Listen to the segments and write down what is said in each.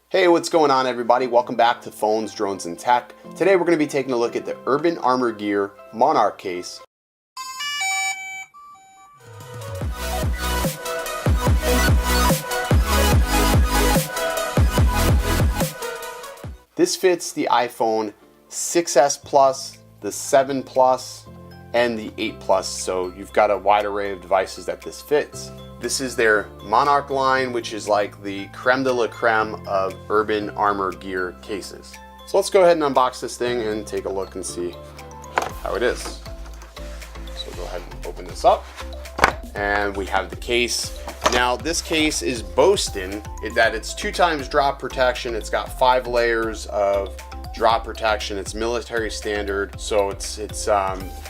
Hey, what's going on everybody? Welcome back to Phones, Drones, and Tech. Today we're going to be taking a look at the Urban Armor Gear Monarch case. This fits the iPhone 6S Plus, the 7 Plus, and the 8 Plus, so you've got a wide array of devices that this fits. This is their Monarch line, which is like the creme de la creme of Urban Armor Gear cases. So let's go ahead and unbox this thing and take a look and see how it is. So go ahead and open this up. And we have the case. Now this case is boasting that it's 2x drop protection. It's got 5 layers of drop protection. It's military standard, so it's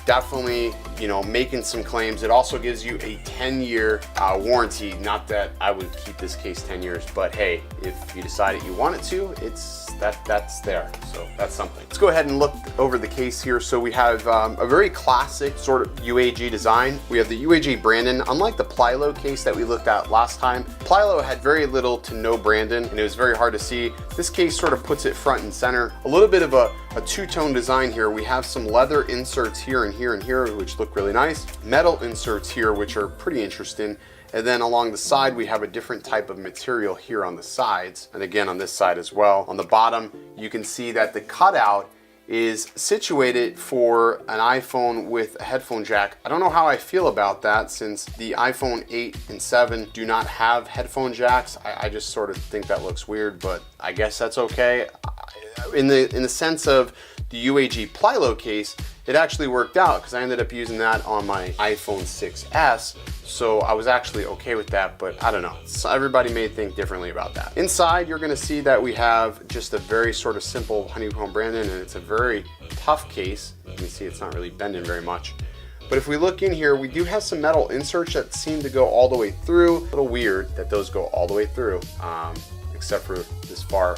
definitely, you know, making some claims. It also gives you a 10-year warranty. Not that I would keep this case 10 years, but hey, if you decided you wanted to, that's there. So that's something. Let's go ahead and look over the case here. So we have a very classic sort of UAG design. We have the UAG Brandon. Unlike the Plylo case that we looked at last time, Plylo had very little to no Brandon, and it was very hard to see. This case sort of puts it front and center. A little bit of a two-tone design here. We have some leather inserts here and here and here, which look really nice. Metal inserts here, which are pretty interesting. And then along the side, we have a different type of material here on the sides. And again, on this side as well. On the bottom, you can see that the cutout is situated for an iPhone with a headphone jack. I don't know how I feel about that, since the iPhone 8 and 7 do not have headphone jacks. I just sort of think that looks weird, but I guess that's okay. In the sense of the UAG Plylo case, it actually worked out because I ended up using that on my iPhone 6S, so I was actually okay with that, but I don't know. So everybody may think differently about that. Inside, you're gonna see that we have just a very sort of simple honeycomb Brandon, and it's a very tough case. You can see it's not really bending very much. But if we look in here, we do have some metal inserts that seem to go all the way through. A little weird that those go all the way through, except for this far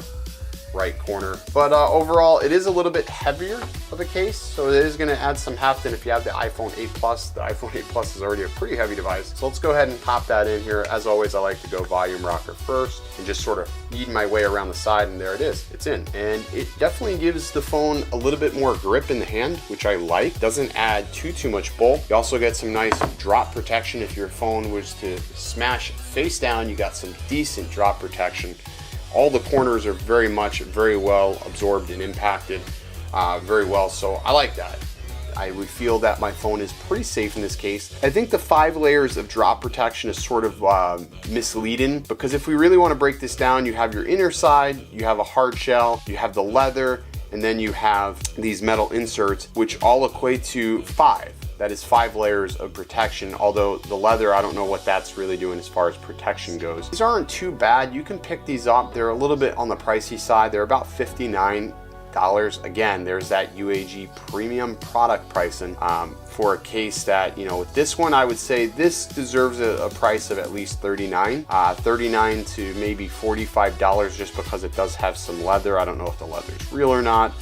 right corner. But overall, it is a little bit heavier of a case, so it is going to add some heft. And if you have the iPhone 8 Plus, the iPhone 8 Plus is already a pretty heavy device. So let's go ahead and pop that in here. As always, I like to go volume rocker first and just sort of eat my way around the side, and there it is. It's in. And it definitely gives the phone a little bit more grip in the hand, which I like. Doesn't add too much bulk. You also get some nice drop protection. If your phone was to smash face down, you got some decent drop protection. All the corners are very well absorbed and impacted very well, so I like that. I would feel that my phone is pretty safe in this case. I think the 5 layers of drop protection is sort of misleading, because if we really want to break this down, you have your inner side, you have a hard shell, you have the leather, and then you have these metal inserts, which all equate to 5. That is 5 layers of protection, although the leather, I don't know what that's really doing as far as protection goes. These aren't too bad. You can pick these up. They're a little bit on the pricey side. They're about $59. Again, there's that UAG premium product pricing for a case that, you know, with this one, I would say this deserves a price of at least $39 to maybe $45, just because it does have some leather. I don't know if the leather is real or not,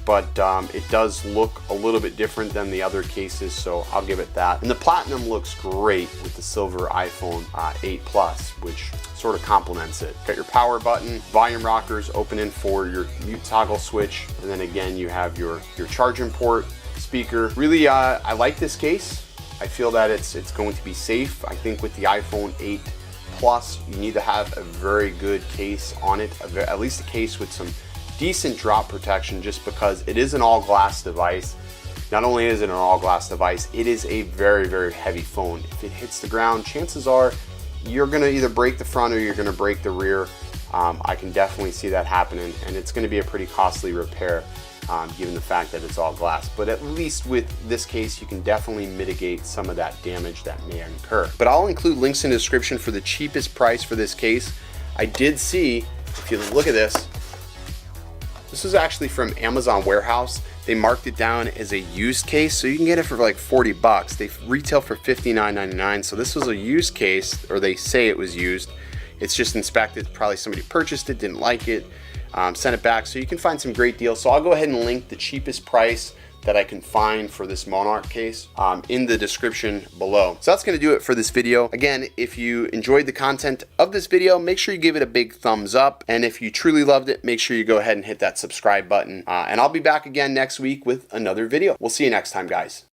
but it does look a little bit different than the other cases, so I'll give it that. And the platinum looks great with the silver iPhone 8 Plus, which sort of complements it. Got your power button, volume rockers opening for your mute toggle switch, and then again you have your charging port, speaker. Really, I like this case. I feel that it's going to be safe. I think with the iPhone 8 Plus, you need to have a very good case on it, at least a case with some decent drop protection, just because it is an all glass device. Not only is it an all glass device, it is a very heavy phone. If it hits the ground, chances are you're gonna either break the front or you're gonna break the rear. I can definitely see that happening, and it's gonna be a pretty costly repair, given the fact that it's all glass. But at least with this case, you can definitely mitigate some of that damage that may incur. But I'll include links in the description for the cheapest price for this case. I did see, if you look at this, this is actually from Amazon Warehouse. They marked it down as a used case, so you can get it for like 40 bucks. They retail for $59.99, so this was a used case, or they say it was used. It's just inspected. Probably somebody purchased it, didn't like it, sent it back, so you can find some great deals. So I'll go ahead and link the cheapest price that I can find for this Monarch case in the description below. So that's going to do it for this video. Again, if you enjoyed the content of this video, make sure you give it a big thumbs up. And if you truly loved it, make sure you go ahead and hit that subscribe button. And I'll be back again next week with another video. We'll see you next time, guys.